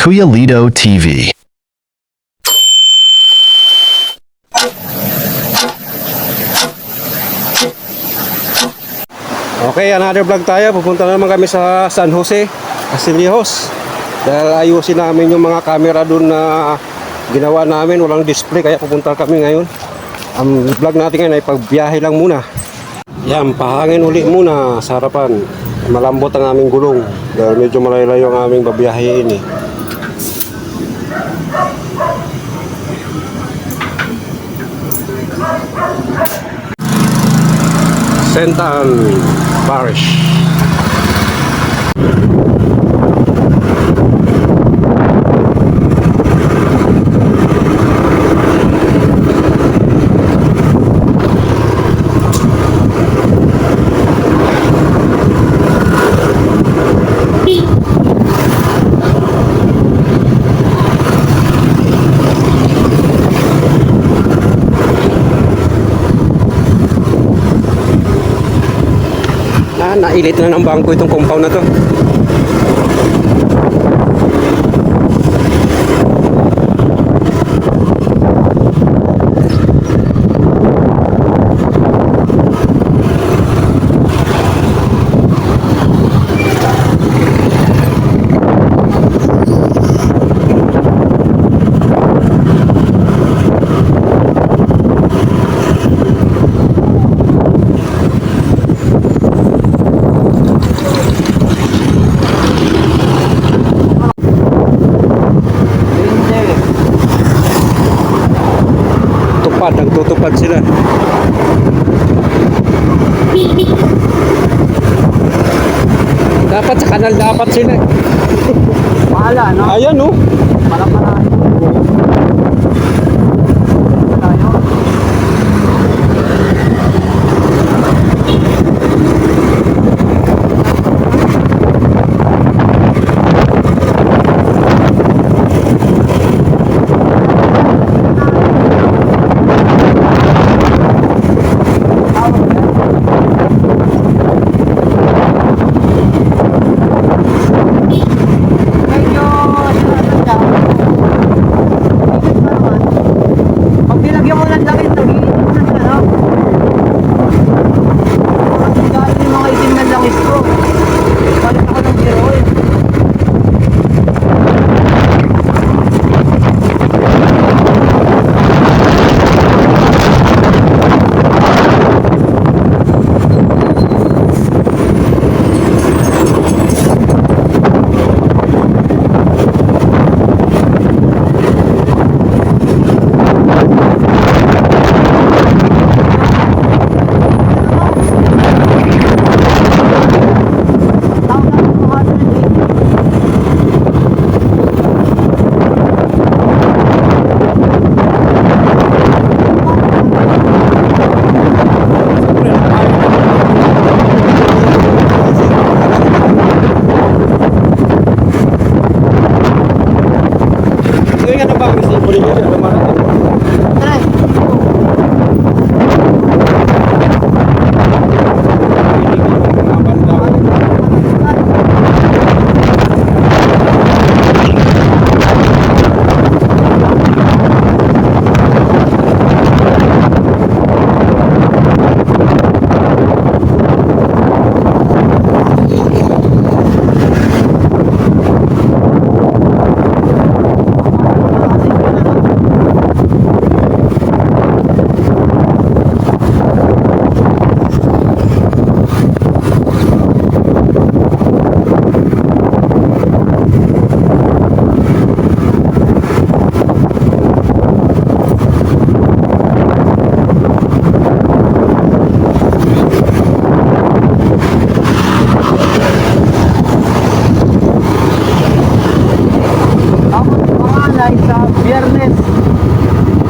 Kuya Lido TV. Okay, another vlog tayo. Pupunta na naman kami sa San Jose, Castillejos. Dahil ayusin namin yung mga camera dun na ginawa namin. Walang display, kaya pupunta kami ngayon. Ang vlog natin ngayon ay pagbiyahe lang muna. Yan, pahangin uli muna sa harapan. Malambot ang aming gulong. Dahil medyo malayo ang aming babiyahein eh. St. Anne Parish. Nailit na ng bangko itong compound na to. Nagtutupad sila. Dapat sa kanal dapat sila. Pahala, no? Ayan, no? Para.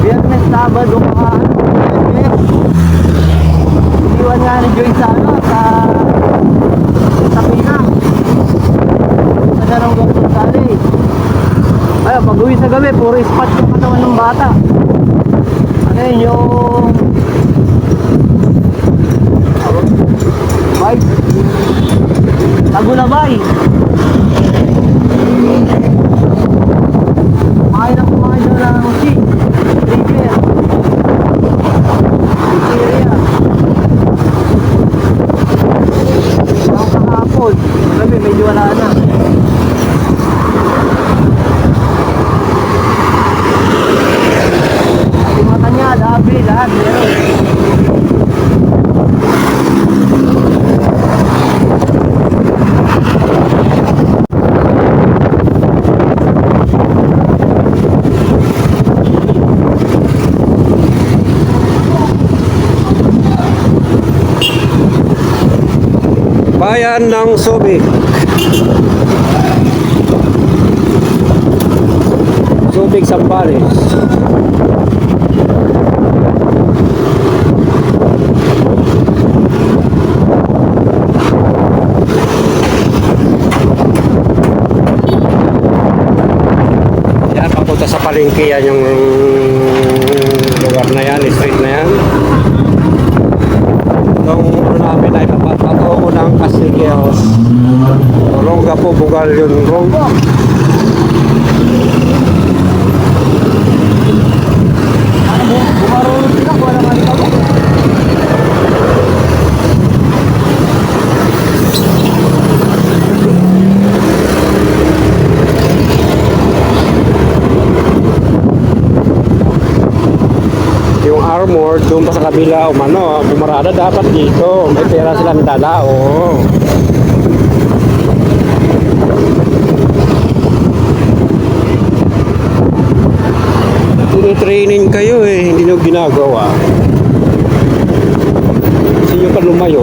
Biyernes, Sabado, iwan nga ni Joy sa Pina. Sa Darong Dr. Sally. Ay, pag-uwi sa gabi, puro spot yung katawan ng bata. Ano yun, yung bike Tagulabay. Lahat meron. Bayan ng Subic. Subic, Sambales. Yan, papunta sa palengke yan yung lugar na yan, street na yan. Itong ano namin ay papatungo ng Casilleros. Rongga po, bugal yun, Rongga. Ano, bumarulog sila, wala nga nila ko. Yung armor doon pa sa kabila umano, bumarada dapat dito. May pera silang dala, oo. Tinitraining kayo eh, hindi nyo ginagawa. Kasi nyo pa lumayo.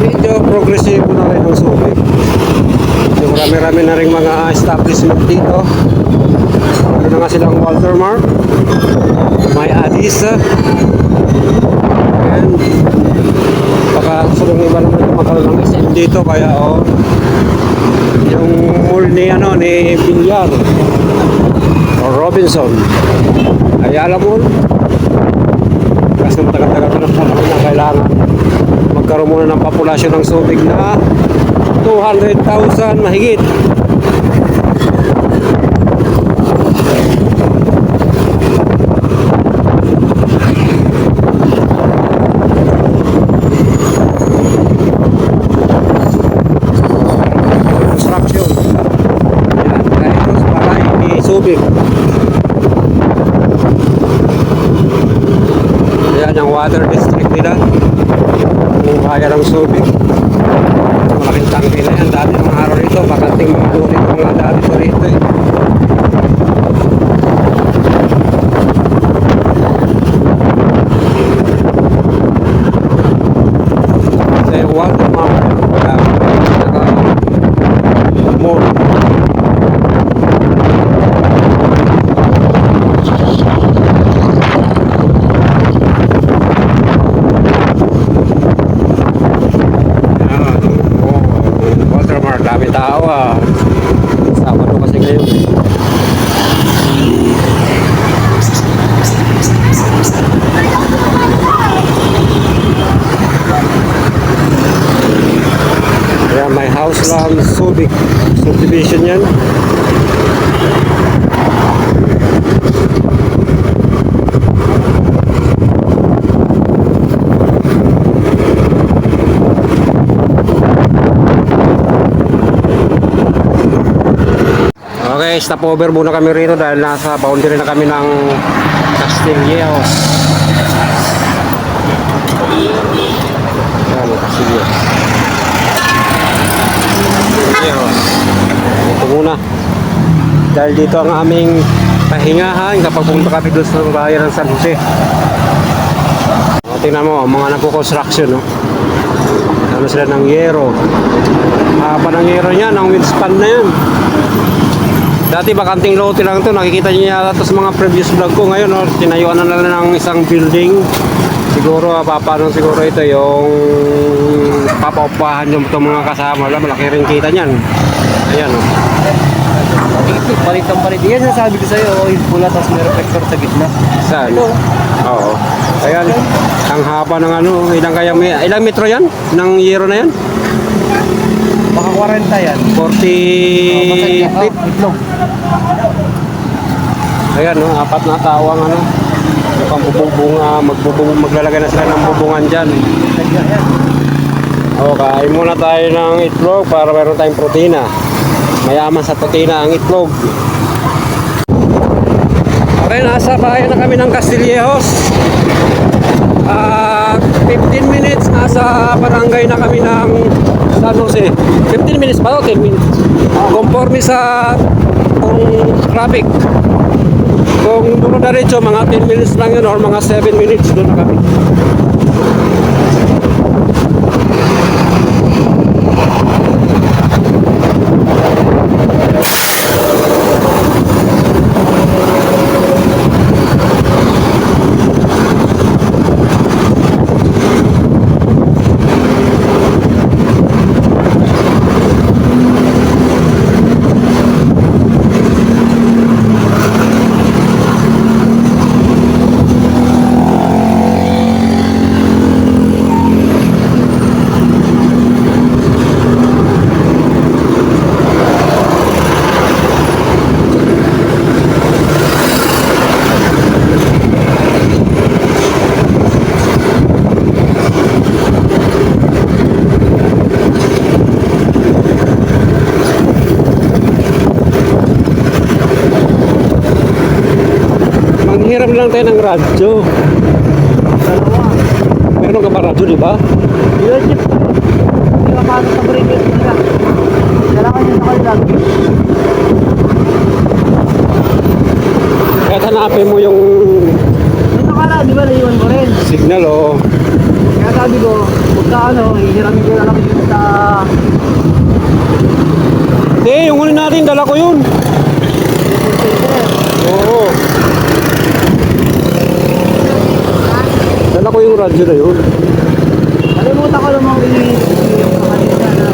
Medyo progresibo na rin ang Subic. So, marami-rami na rin mga establishment dito. Ano na nga silang Walter Mark, may Adisa, and baka gusto ng iba naman magkaroon ng SM dito, kaya yung mall ni Villar o Robinson ay alam mo, kasi matagal-tagal pa ng panahon na kailangan magkaroon muna ng populasyon ng Subic na 200,000 mahigit. Construction. Yan, Kairos Balay ni Subic. Yan ang water district nila. Yung kaya ng Subic. Malaking tangke na yan. Dati mga araw rito, bakanting mga tulit mga dati ko rito eh. Kasi water mark. More. Watermark, dami tao ah. Sabado kasi ngayon eh. Kaya may house lang, Subic subdivision yan. Okay, stop over muna kami rito dahil nasa boundary na kami ng Castilleros. Yan, Castilleros. Castilleros. Ito muna. Dahil dito ang aming pahingahan kapag pumunta kami doon sa bayan ng San Jose. O, tingnan mo, mga nagpo-construction, no? Ano sila ng yero. Haba ng yero niya, ng windspan na yan. Dati bakanting lote lang to, nakikita niyo yata to sa mga previous vlog ko. Ngayon, tinayuan na lang ng isang building. Siguro, paano siguro ito yung papaupahan yung itong mga kasama. Malaki rin kita niyan. Ayan, Palit-palit. Yan yung sabi ko sa'yo, yung pula tapos may reflector sa gitna. Saan? Ito. Oo. Ayan, ang haba ng ilang metro yan? Ng yero na yan? Baka 40 yan. 40 feet. Itlog. Ayan, no, 4 na tao ang yung pambubunga, maglalagay na sila ng bubungan dyan. Yan. O, kain muna tayo ng itlog para meron tayong protina. Mayaman sa protina ang itlog. Okay, nasa bayan na kami ng Castillejos. 15 minutes nasa barangay na kami ng San Jose. 15 minutes ba o 10 minutes? Conforme sa kung traffic. Kung duro diretso, mga 10 minutes lang yun or mga 7 minutes doon na kami. Manghiram lang tayo ng radyo. Dalawa. Meron ka ba radyo, di ba? Yun, chip. Hindi mapasok sa breaker nila. Kailangan nyo sa kanila. Kahit hanapin mo yung Dito ka na, di ba naiwan mo rin? signal, o. Kaya sabi ko, pagka ano, hihiramin ko na lang yun sa... Hindi, yung huli natin, dala ko yun. Oo. Dala ko yung radyo na yun. Nalimutan ko namang yung sa kanila na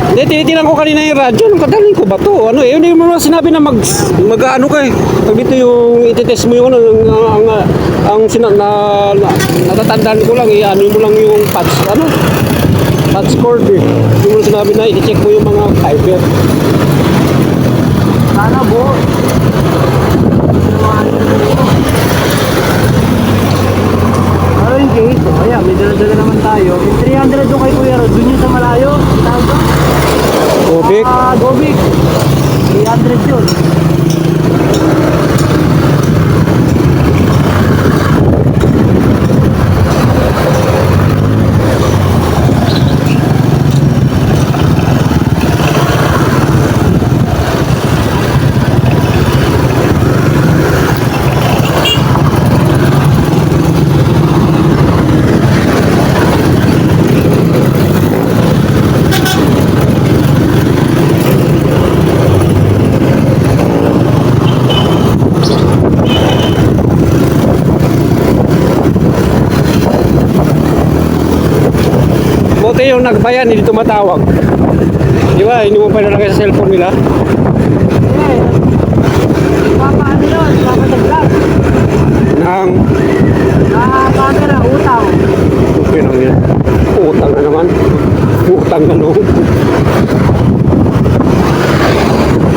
Hindi, tinitingnan ko kanina yung radyo. Anong kadaling ko ba to? Ano eh, hindi mo naman sinabi na mag-ano ka eh. Pag dito yung ititest mo yung ano, natatandaan ko lang eh, ano mo lang yung patch cord eh. Hindi mo sinabi na i-check mo yung mga fiber. sana buo. Pero in case, kaya may dala-dala naman tayo. Yung 300 doon kay Kuya Rod, dun yun sa malayo. Tawag doon? Gobik. Gobik. 300 yun. Buti yung nagbayan, hindi tumatawag. Di ba? Hindi mo pa nalagay sa cellphone nila. Eh, papaano yun? Papataglag. Nang, Camera, utaw. okay lang yan. Utang na naman. Utang na no.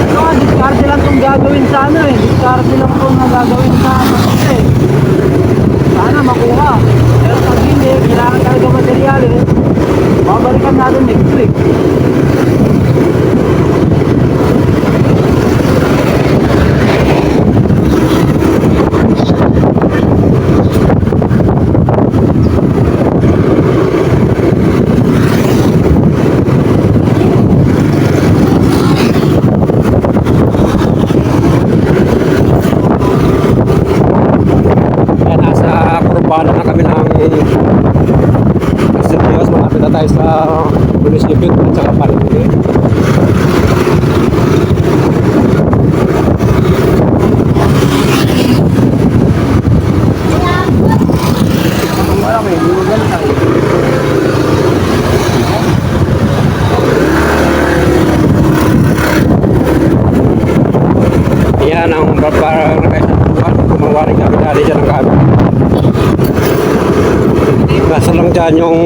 Ano, discard lang itong gagawin sa ano eh. Discard lang itong gagawin sa ano eh. Sana makuha. Pero pag hindi, kailangan talaga material eh. Babalikan natin next week. Kaya nasa kurbana na kami ng Castillejos. Malapit na tayo sa munisipyo at saka palengke. Wala kayo, hindi mo ganun tayo. Ayan ang para kumawari kami dali dyan ang kami. Kaso lang dyan yung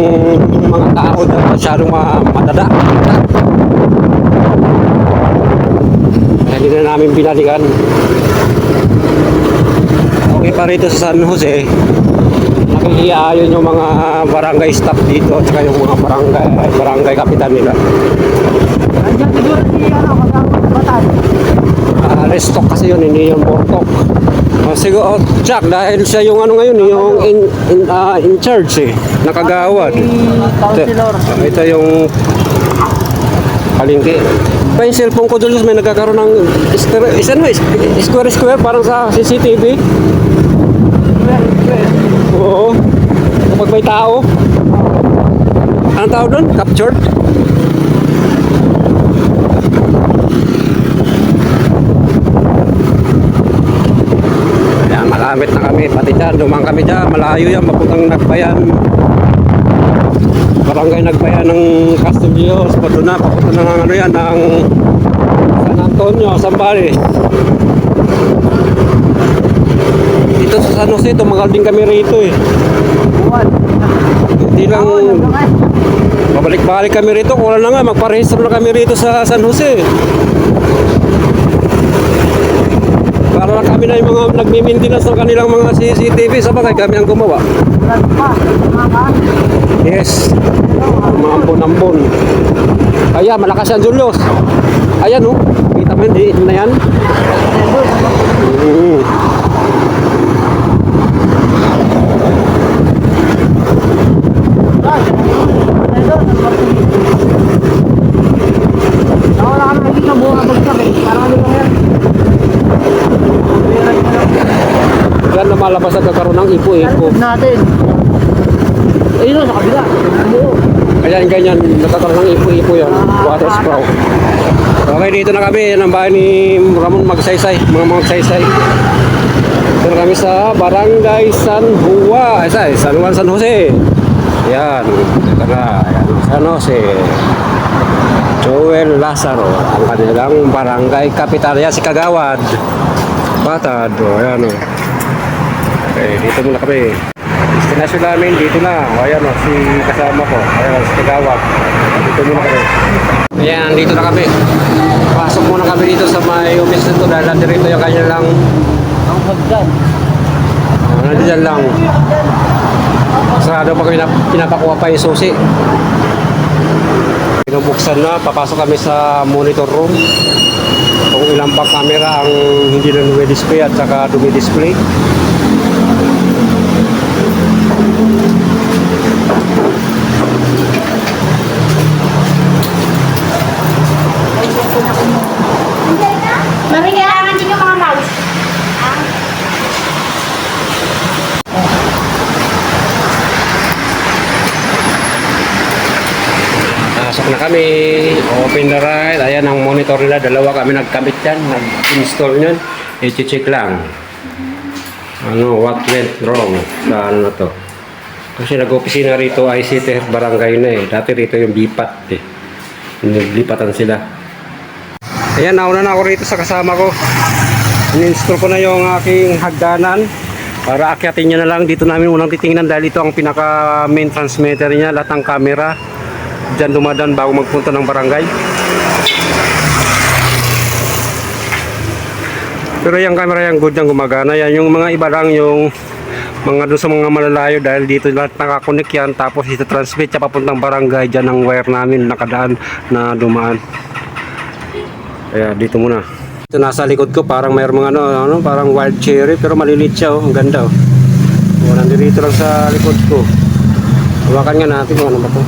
mga tao na masyadong madada. Kaya hindi na namin binalikan. Okay pa rito sa San Jose. nakikiayon yung mga barangay staff dito at saka yung mga barangay kapitan nila. Nandiyan siguro si kasama sa Bataan. Restock kasi yun, hindi yung portok. Siguro, Jack, dahil siya yung ano ngayon, yung in charge nakagawad. Si Councilor. Ito yung palengke. Pa yung cellphone ko dun, may nagkakaroon ng square parang sa CCTV. Oo. Kapag may tao. Anong tao doon? Captured? Ayan, malamit na kami. Pati dyan, dumang kami dyan. Malayo yan, papuntang Nagbayan. Barangay Nagbayan ng Castillos. Papunta ng ano yan, ng San Antonio, Zambales. Dito sa San Jose, tumagal din kami rito eh. Buwan. Hindi lang, babalik-balik kami rito. Wala na nga, magparehistro na kami rito sa San Jose. Para lang kami na yung mga nagmi-maintenance ng kanilang mga CCTV. Sabagay kami ang gumawa. Buwan pa. Mga Yes. Mga ambon-ambon. Ayan, malakas yan, Julius. Ayan, oh. Kita mo yun, na yan. wala ka nakikita buong abagsak eh. Parang ano ba yan? Yan, lumalabas at nagkaroon ng ipo-ipo. Talipod natin. Ayun o, sa kabila. Ayan, ganyan, nagkakaroon ng ipo-ipo yan. Water sprout. Okay, dito na kami. Yan ang bahay ni Ramon Magsaysay. Mga Magsaysay. Dito na kami sa Barangay San Juan. San Juan, San Jose. Yan. Ito na. Ayan, San Jose. Joel Lazaro. Ang kanilang barangay kapitan. Yan, si Kagawad. Batad. O, ayan o. Okay, dito muna kami. Destinasyon namin dito na. O, ayan o, si kasama ko. Ayan, si Kagawad. Dito muna kami. Ayan, dito na kami. Pasok muna kami dito sa may office nito dahil natin rito yung kanya lang. Ang hagdan. Nandiyan lang. Sarado pa kami pinapakuha pa yung susi. Pinubuksan na, papasok kami sa monitor room. Kung ilang pang camera ang hindi na numi-display at saka dumi-display. Mami, kailangan din yung mga mouse. Pasok na kami, open the ride. Ayan ang monitor nila, dalawa kami nagkabit yan, nag-install nyan. I-check lang. Ano, what went wrong sa ano na to. Kasi nag-opisina rito, ICT barangay na eh. Dati rito yung lipat eh. Naglipatan sila. Ayan, nauna na ako rito sa kasama ko. In-install ko na yung aking hagdanan. Para akyatin niya na lang. Dito namin unang titingnan dahil ito ang pinaka main transmitter niya. Lahat ng camera. Diyan dumadaan bago magpunta ng barangay. Pero yung camera yung good yung gumagana. Yan yung mga iba lang yung mga doon sa mga malalayo dahil dito lahat nakakonek yan. Tapos ito transmit siya papuntang barangay. Diyan ang wire namin nakadaan na dumaan. Kaya dito muna. Ito nasa likod ko parang mayroong mga ano, parang wild cherry pero maliliit siya oh. Ang ganda oh. Nandito lang sa likod ko. Hawakan nga natin kung ano ba to.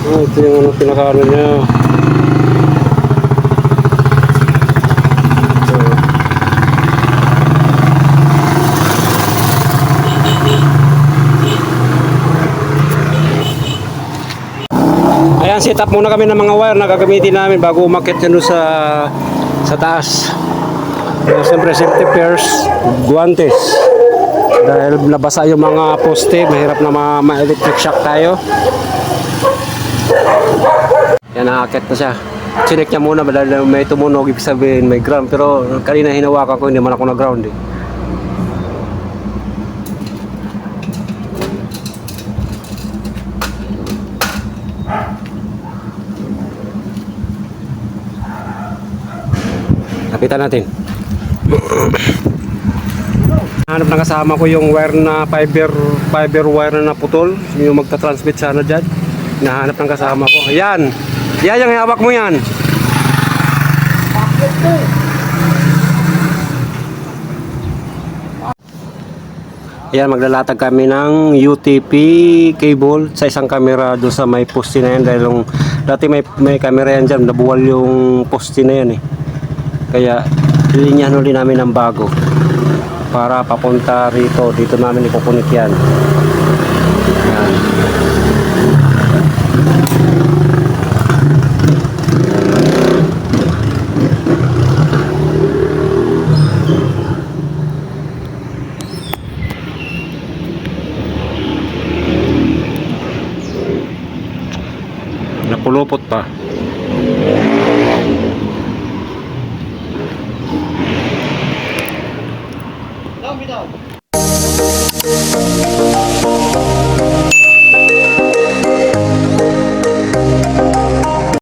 Oh, ito yung ano, pinakaano niya. Ayan, set up muna kami ng mga wire na gagamitin namin bago umakyat yan sa taas. Siyempre, safety pairs, guantes. Dahil nabasa yung mga poste, mahirap na ma-electric shock tayo. Yan, nakakit na siya. Chinek niya muna dahil may tumunog, ibig sabihin may ground. Pero kanina hinawakan ko, hindi man ako na-ground eh. Kapitan natin. hinahanap ng kasama ko yung wire na fiber wire na naputol, yung magta-transmit sana dyan. Hinahanap ng kasama ko. Ayan. Yan yung hawak mo yan. Bakit to? Ayan, maglalatag kami ng UTP cable sa isang camera doon sa may poste na yan dahil dati may camera yan dyan, nabuwal yung poste na yan eh. Kaya lilinyahan ulit namin ng bago para papunta rito, dito namin ikukunik yan. Ayan. Napulupot pa.